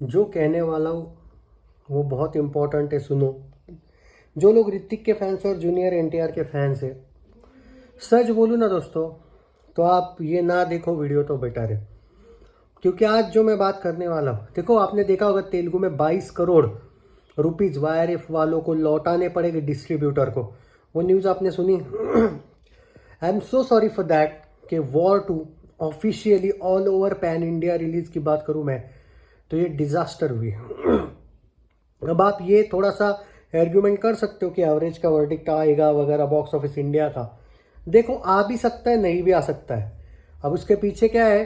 जो कहने वाला हूँ वो बहुत इम्पोर्टेंट है, सुनो। जो लोग ऋतिक के फैंस और जूनियर एनटीआर के फैंस है, सच बोलूँ ना दोस्तों, तो आप ये ना देखो वीडियो तो बेटर है। क्योंकि आज जो मैं बात करने वाला हूँ, देखो आपने देखा होगा तेलुगु में 22 करोड़ रुपीज वाईआरएफ वालों को लौटाने पड़ेंगे डिस्ट्रीब्यूटर को। वो न्यूज़ आपने सुनी? I am so sorry for that कि war 2 officially all over pan India release की बात करूं मैं, तो ये डिजास्टर हुई। अब आप ये थोड़ा सा आर्ग्यूमेंट कर सकते हो कि एवरेज का वर्डिक्ट आएगा वगैरह बॉक्स ऑफिस इंडिया का। देखो आ भी सकता है, नहीं भी आ सकता है। अब उसके पीछे क्या है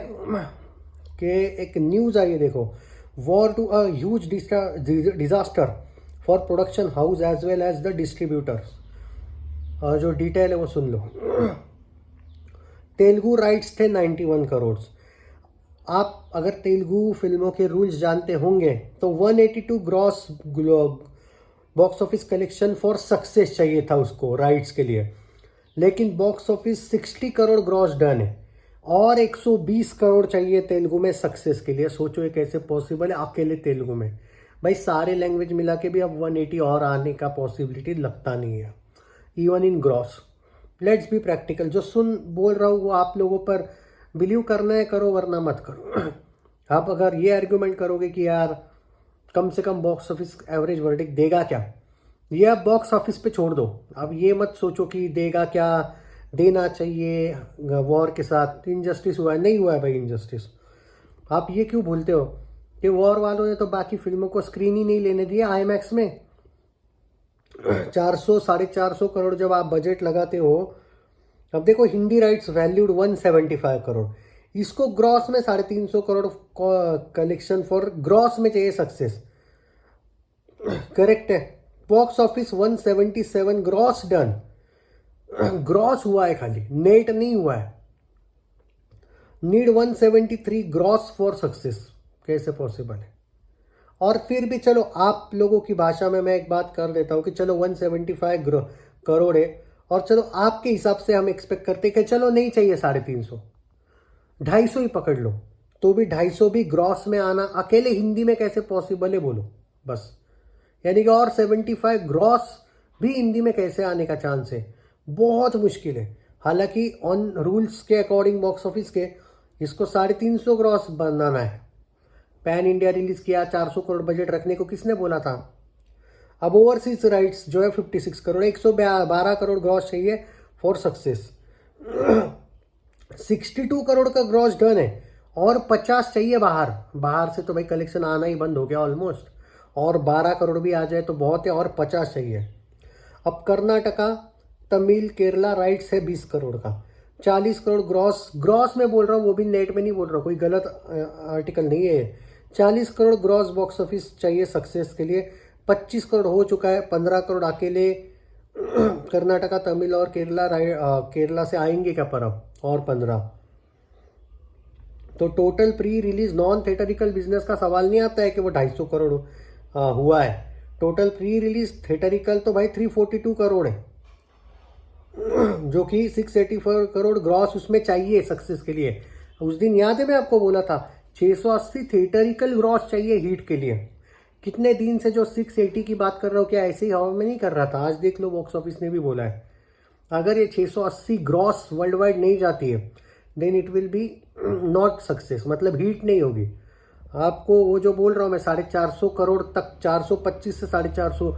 कि एक न्यूज़ आई है, देखो, war 2 a huge disaster for production house as well as the distributors. और जो डिटेल है वो सुन लो। तेलुगु राइट्स थे 91 करोड़। आप अगर तेलुगु फिल्मों के रूल्स जानते होंगे तो 182 gross box office collection for success चाहिए था उसको राइट्स के लिए, लेकिन box office 60 crore gross done है और 120 करोड़ चाहिए तेलुगु में सक्सेस के लिए। सोचो ये कैसे पॉसिबल है अकेले तेलुगु में। भाई सारे लैंग्वेज मिला के भी अब 180 और आने का पॉसिबिलिटी लगता नहीं है, even in gross. Let's be practical. जो सुन बोल रहा हूँ वो आप लोगों पर बिलीव करना है करो, वरना मत करो। आप अगर ये आर्ग्यूमेंट करोगे कि यार कम से कम बॉक्स ऑफिस एवरेज वर्डिक्ट देगा क्या, ये आप बॉक्स ऑफिस पे छोड़ दो। अब ये मत सोचो कि देगा क्या, देना चाहिए। वॉर के साथ इनजस्टिस हुआ है, नहीं हुआ है भाई इनजस्टिस। आप ये क्यों भूलते हो कि वॉर वालों ने तो बाकी फिल्मों को स्क्रीन ही नहीं लेने दिया आईमैक्स में। 400 450 करोड़ जब आप बजट लगाते हो, अब देखो हिंदी राइट्स वैल्यूड 175 करोड़, इसको ग्रॉस में 350 करोड़ कलेक्शन फॉर ग्रॉस में चाहिए सक्सेस। करेक्ट है। Box office 177 gross done, gross हुआ है खाली, नेट नहीं हुआ है। नीड 173 ग्रॉस फॉर सक्सेस, कैसे पॉसिबल है? और फिर भी चलो आप लोगों की भाषा में मैं एक बात कर देता हूँ कि चलो 175 करोड़ है, और चलो आपके हिसाब से हम एक्सपेक्ट करते हैं कि चलो नहीं चाहिए 350, 250 ही पकड़ लो, तो भी 250 भी ग्रॉस में आना अकेले हिंदी में कैसे पॉसिबल है बोलो बस। यानी कि और 75 ग्रॉस भी हिंदी में कैसे आने का चांस है? बहुत मुश्किल है। हालांकि ऑन रूल्स के अकॉर्डिंग बॉक्स ऑफिस के इसको 350 ग्रॉस बनाना है। पैन इंडिया रिलीज किया, 400 करोड़ बजट रखने को किसने बोला था? अब ओवरसीज राइट्स जो है 56 करोड़, 112 करोड़ ग्रॉस चाहिए फॉर सक्सेस। 62 करोड़ का ग्रॉस डन है और 50 चाहिए बाहर। बाहर से तो भाई कलेक्शन आना ही बंद हो गया ऑलमोस्ट, और 12 करोड़ भी आ जाए तो बहुत है, और 50 चाहिए। अब कर्नाटका, तमिल, केरला राइट्स है 20 करोड़ का, 40 करोड़ ग्रॉस, ग्रॉस में बोल रहा हूँ, वो भी नेट में नहीं बोल रहा हूँ, कोई गलत आर्टिकल नहीं है। 40 करोड़ ग्रॉस बॉक्स ऑफिस चाहिए सक्सेस के लिए। 25 करोड़ हो चुका है, 15 करोड़ अकेले कर्नाटका, तमिल और केरला से आएंगे क्या पर अब, और 15, तो total pre release non theatrical business का सवाल नहीं आता है कि वो 250 करोड़ हुआ है। टोटल प्री रिलीज थिएटरिकल तो भाई 342 करोड़ है, जो कि 684 करोड़ ग्रॉस उसमें चाहिए सक्सेस के लिए। उस दिन याद है मैं आपको बोला था 680 थिएटरिकल ग्रॉस चाहिए हिट के लिए। कितने दिन से जो 680 की बात कर रहा हूँ, क्या ऐसे ही हवा में नहीं कर रहा था? आज देख लो बॉक्स ऑफिस ने भी बोला है, अगर ये 680 ग्रॉस वर्ल्ड वाइड नहीं जाती है then it will be not success, मतलब हिट नहीं होगी। आपको वो जो बोल रहा हूँ मैं 450 करोड़ तक, 425 से 450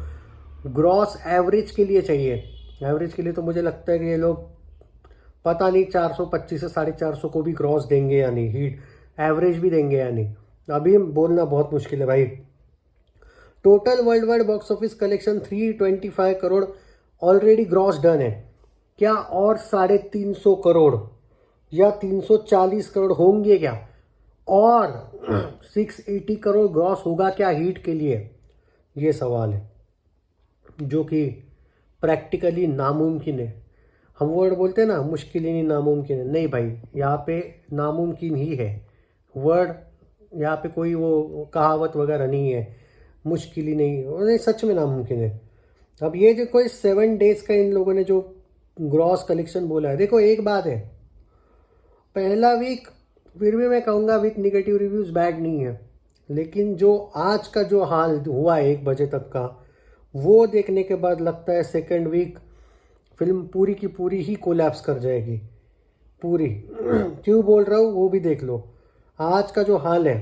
ग्रॉस एवरेज के लिए चाहिए। एवरेज के लिए तो मुझे लगता है कि ये लोग पता नहीं 425 से 450 को भी ग्रॉस देंगे या नहीं, हिट एवरेज भी देंगे या नहीं, अभी बोलना बहुत मुश्किल है भाई। Total world wide box office collection 325 crore already gross done है। क्या और 350 करोड़ या 340 करोड़ होंगे क्या? और 680 करोड़ ग्रॉस होगा क्या हीट के लिए? ये सवाल है जो कि प्रैक्टिकली नामुमकिन है। हम वर्ड बोलते हैं ना, मुश्किल ही नहीं नामुमकिन है, नहीं भाई, यहाँ पे नामुमकिन ही है वर्ड। यहाँ पे कोई वो कहावत वगैरह नहीं है, मुश्किल ही नहीं है, नहीं सच में नामुमकिन है। अब ये जो कोई 7 डेज का इन लोगों ने जो ग्रॉस कलेक्शन बोला है, देखो एक बात है, पहला वीक फिर भी मैं कहूँगा विथ निगेटिव रिव्यूज़ बैड नहीं है, लेकिन जो आज का जो हाल हुआ है 1 बजे तक का, वो देखने के बाद लगता है सेकेंड वीक फिल्म पूरी की पूरी ही कोलैप्स कर जाएगी पूरी। क्यों बोल रहा हूँ वो भी देख लो। आज का जो हाल है,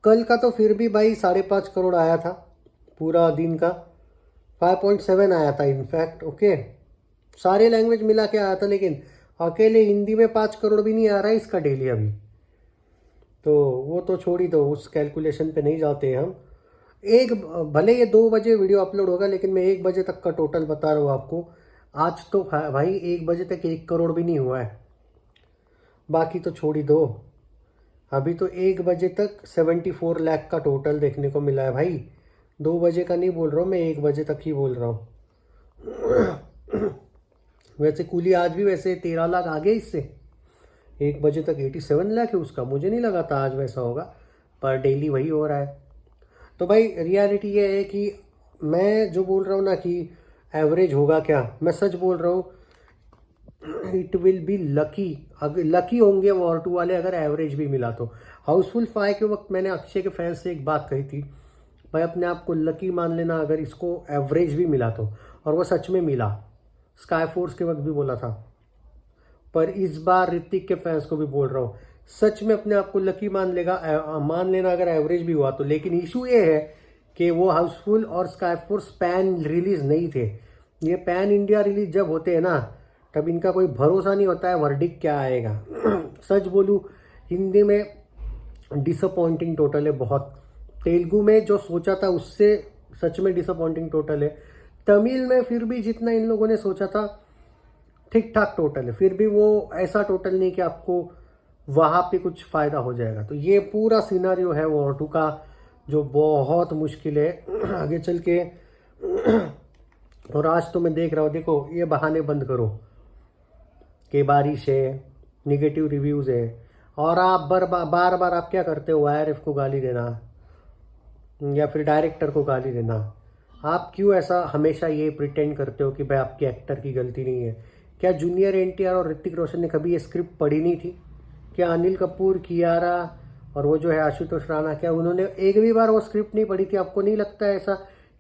कल का तो फिर भी भाई 5.5 करोड़ आया था पूरा दिन का, 5.7 आया था इनफैक्ट। ओके, सारे लैंग्वेज मिला के आया था, लेकिन अकेले हिंदी में 5 करोड़ भी नहीं आ रहा है इसका डेली अभी। तो वो तो छोड़ ही दो, उस कैलकुलेशन पे नहीं जाते हम। भले ये 2 बजे वीडियो अपलोड होगा, लेकिन मैं 1 बजे तक का टोटल बता रहा हूँ आपको। आज तो भाई 1 बजे तक 1 करोड़ भी नहीं हुआ है, बाकी तो छोड़ ही दो। अभी तो 1 बजे तक 74 लाख का टोटल देखने को मिला है भाई। 2 बजे का नहीं बोल रहा हूँ मैं, 1 बजे तक ही बोल रहा हूँ। वैसे कूली आज भी वैसे 13 लाख आ गए इससे। 1 बजे तक 87 लाख है उसका, मुझे नहीं लगा था आज वैसा होगा, पर डेली वही हो रहा है। तो भाई रियलिटी ये है कि मैं जो बोल रहा हूँ ना कि एवरेज होगा क्या, मैं सच बोल रहा हूँ। इट विल बी लकी, अगर लकी होंगे वॉर 2 वाले अगर एवरेज भी मिला तो। हाउसफुल 5 के वक्त मैंने अक्षय के फैंस से एक बात कही थी, भाई अपने आप को लकी मान लेना अगर इसको एवरेज भी मिला तो, और वो सच में मिला। स्काई फोर्स के वक्त भी बोला था, पर इस बार ऋतिक के फैंस को भी बोल रहा हूँ, सच में अपने आप को लकी मान लेना अगर एवरेज भी हुआ तो। लेकिन इशू ये है कि वो हाउसफुल और स्काई फोर्स पैन रिलीज नहीं थे। ये पैन इंडिया रिलीज जब होते हैं ना, तब इनका कोई भरोसा नहीं होता है वर्डिक क्या आएगा। सच बोलूँ, हिंदी में डिसअपॉइंटिंग टोटल है बहुत। तेलुगु में जो सोचा था उससे सच में डिसअपॉइंटिंग टोटल है। तमिल में फिर भी जितना इन लोगों ने सोचा था ठीक ठाक टोटल है, फिर भी वो ऐसा टोटल नहीं कि आपको वहाँ पे कुछ फ़ायदा हो जाएगा। तो ये पूरा सिनारियो है वॉर 2 का, जो बहुत मुश्किल है आगे चल के। और आज तो मैं देख रहा हूँ, देखो ये बहाने बंद करो कि बारिश है, निगेटिव रिव्यूज़ है, और आप बार बार आप क्या करते हो, IRF को गाली देना या फिर डायरेक्टर को गाली देना। आप क्यों ऐसा हमेशा ये प्रिटेंड करते हो कि भाई आपके एक्टर की गलती नहीं है। क्या जूनियर NTR और ऋतिक रोशन ने कभी ये स्क्रिप्ट पढ़ी नहीं थी? क्या अनिल कपूर, कियारा और वो जो है आशुतोष राणा, क्या उन्होंने एक भी बार वो स्क्रिप्ट नहीं पढ़ी थी? आपको नहीं लगता है ऐसा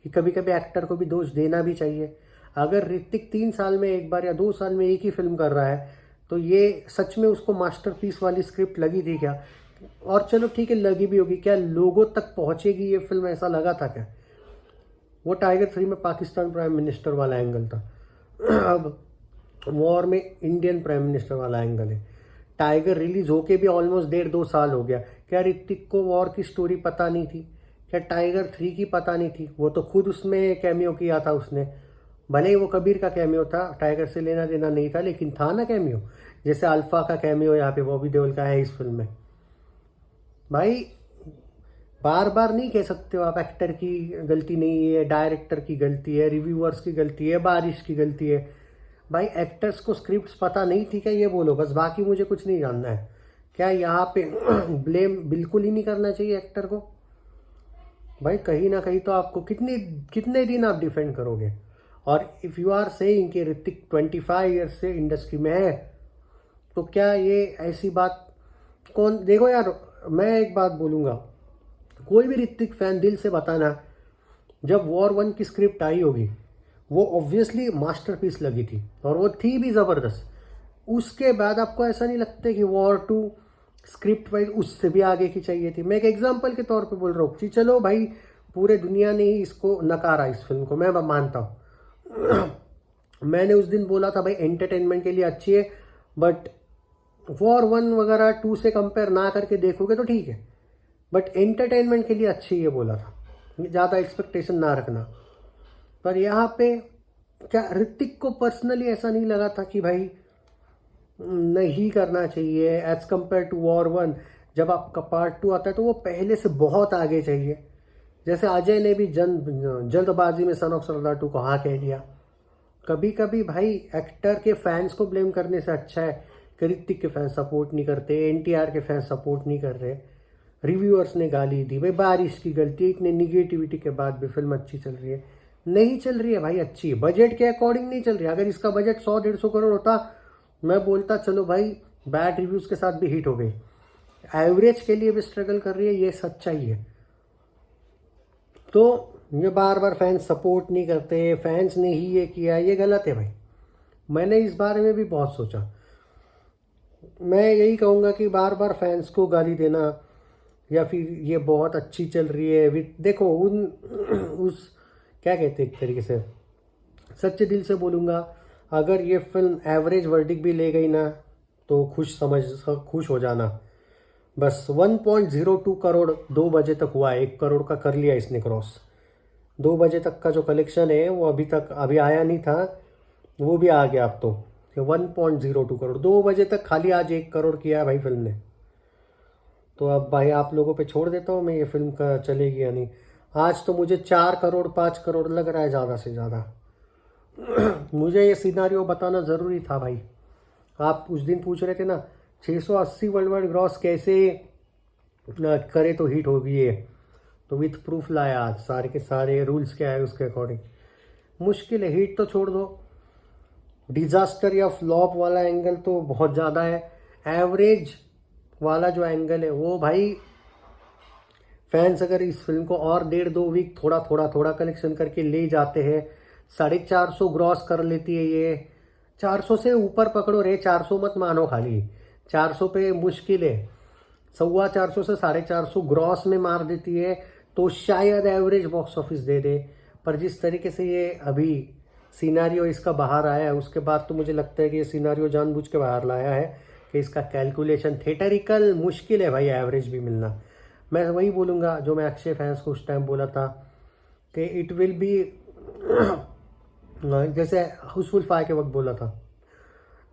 कि कभी कभी एक्टर को भी दोष देना भी चाहिए? अगर ऋतिक 3 साल में एक बार या 2 साल में एक ही फिल्म कर रहा है, तो ये सच में उसको मास्टरपीस वाली स्क्रिप्ट लगी थी क्या? और चलो ठीक है, लगी भी होगी, क्या लोगों तक पहुंचेगी ये फिल्म, ऐसा लगा था क्या? वो टाइगर 3 में पाकिस्तान प्राइम मिनिस्टर वाला एंगल था, अब वॉर में इंडियन प्राइम मिनिस्टर वाला एंगल है। टाइगर रिलीज होके भी ऑलमोस्ट 1.5-2 साल हो गया। क्या ऋतिक को वॉर की स्टोरी पता नहीं थी? क्या टाइगर 3 की पता नहीं थी? वो तो खुद उसमें कैमियो किया था उसने, भले ही वो कबीर का कैमियो था, टाइगर से लेना देना नहीं था, लेकिन था ना कैमियो। जैसे अल्फा का कैमियो यहाँ पे बॉबी देओल का है इस फिल्म में। भाई बार बार नहीं कह सकते हो आप एक्टर की गलती नहीं है, डायरेक्टर की गलती है, रिव्यूअर्स की गलती है, बारिश की गलती है। भाई एक्टर्स को स्क्रिप्ट्स पता नहीं थी क्या, ये बोलो बस, बाकी मुझे कुछ नहीं जानना है। क्या यहाँ पे ब्लेम बिल्कुल ही नहीं करना चाहिए एक्टर को? भाई कहीं ना कहीं तो आपको कितने दिन आप डिफेंड करोगे? और इफ़ यू आर सेइंग कि ऋतिक 25 ईयर्स से इंडस्ट्री में है, तो क्या ये ऐसी बात कौन, देखो यार मैं एक बात बोलूँगा, कोई भी ऋतिक फैन दिल से बताना, जब वॉर 1 की स्क्रिप्ट आई होगी वो ऑब्वियसली मास्टरपीस लगी थी, और वो थी भी ज़बरदस्त। उसके बाद आपको ऐसा नहीं लगता कि वॉर 2 स्क्रिप्ट वाइज उससे भी आगे की चाहिए थी? मैं एक एग्जांपल के तौर पे बोल रहा हूँ कि चलो भाई पूरे दुनिया ने ही इसको नकारा इस फिल्म को, मैं मानता हूँ। मैंने उस दिन बोला था भाई एंटरटेनमेंट के लिए अच्छी है, बट वॉर 1 वगैरह 2 से कंपेयर ना करके देखोगे तो ठीक है, बट एंटरटेनमेंट के लिए अच्छी ये बोला था, ज़्यादा एक्सपेक्टेशन ना रखना। पर यहाँ पे क्या ऋतिक को पर्सनली ऐसा नहीं लगा था कि भाई नहीं करना चाहिए एज कम्पेयर टू वॉर 1? जब आपका पार्ट 2 आता है तो वो पहले से बहुत आगे चाहिए। जैसे अजय ने भी जल्दबाजी में सन ऑफ सरदार 2 को हाँ कह दिया। कभी कभी भाई एक्टर के फैंस को ब्लेम करने से अच्छा है कि ऋतिक के फैंस सपोर्ट नहीं करते, NTR के फैंस सपोर्ट नहीं कर रहे, रिव्यूअर्स ने गाली दी, भाई बारिश की गलती, इतने निगेटिविटी के बाद भी फिल्म अच्छी चल रही है। नहीं चल रही है भाई, अच्छी है, बजट के अकॉर्डिंग नहीं चल रही है। अगर इसका बजट 100-150 करोड़ होता, मैं बोलता चलो भाई बैड रिव्यूज़ के साथ भी हिट हो गई। एवरेज के लिए भी स्ट्रगल कर रही है, ये सच्चाई है। तो ये बार बार फैंस सपोर्ट नहीं करते, फैंस ने ही ये किया, ये गलत है भाई। मैंने इस बारे में भी बहुत सोचा। मैं यही कहूँगा कि बार बार फैंस को गाली देना या फिर ये बहुत अच्छी चल रही है विद, देखो उस क्या कहते हैं, एक तरीके से सच्चे दिल से बोलूँगा, अगर ये फिल्म एवरेज वर्डिक भी ले गई ना तो खुश हो जाना। बस 1.02 करोड़ 2 बजे तक हुआ है, 1 करोड़ का कर लिया इसने क्रॉस। 2 बजे तक का जो कलेक्शन है वो अभी आया नहीं था, वो भी आ गया अब तो। 1.02 करोड़ 2 बजे तक खाली आज 1 करोड़ किया है भाई फिल्म ने। तो अब भाई आप लोगों पे छोड़ देता हूँ मैं, ये फिल्म का चलेगी या नहीं। आज तो मुझे 4 करोड़ 5 करोड़ लग रहा है ज़्यादा से ज़्यादा। मुझे ये सिनारियो बताना ज़रूरी था भाई। आप उस दिन पूछ रहे थे ना 680 वर्ल्ड वाइड ग्रॉस कैसे करे तो हिट होगी ये, तो विथ प्रूफ लाया आज। सारे के सारे रूल्स क्या है उसके अकॉर्डिंग मुश्किल है। हिट तो छोड़ दो, डिजास्टर या फ्लॉप वाला एंगल तो बहुत ज़्यादा है। एवरेज वाला जो एंगल है वो भाई, फैंस अगर इस फिल्म को और 1.5-2 वीक थोड़ा कलेक्शन करके ले जाते हैं, 450 ग्रॉस कर लेती है ये। 400 से ऊपर पकड़ो रे, 400 मत मानो, खाली 400 पे मुश्किल है। 450 से 450 ग्रॉस में मार देती है तो शायद एवरेज बॉक्स ऑफिस दे दे। पर जिस तरीके से ये अभी सिनारियो इसका बाहर आया है, उसके बाद तो मुझे लगता है कि ये सिनारियो जानबूझ के बाहर लाया है कि इसका कैलकुलेशन थिएटरिकल मुश्किल है भाई एवरेज भी मिलना। मैं वही बोलूँगा जो मैं अक्षय फैंस को उस टाइम बोला था कि इट विल बी जैसे हाउसफुल 5 के वक्त बोला था।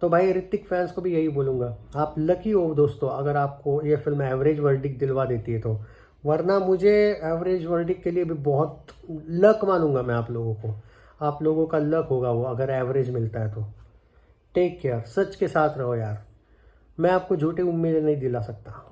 तो भाई ऋतिक फैंस को भी यही बोलूँगा, आप लकी हो दोस्तों अगर आपको ये फिल्म एवरेज वर्डिक दिलवा देती है तो। वरना मुझे एवरेज वर्डिक के लिए भी बहुत लक मानूंगा मैं आप लोगों को। आप लोगों का लक होगा वो अगर एवरेज मिलता है तो। टेक केयर, सच के साथ रहो यार, मैं आपको झूठी उम्मीदें नहीं दिला सकता।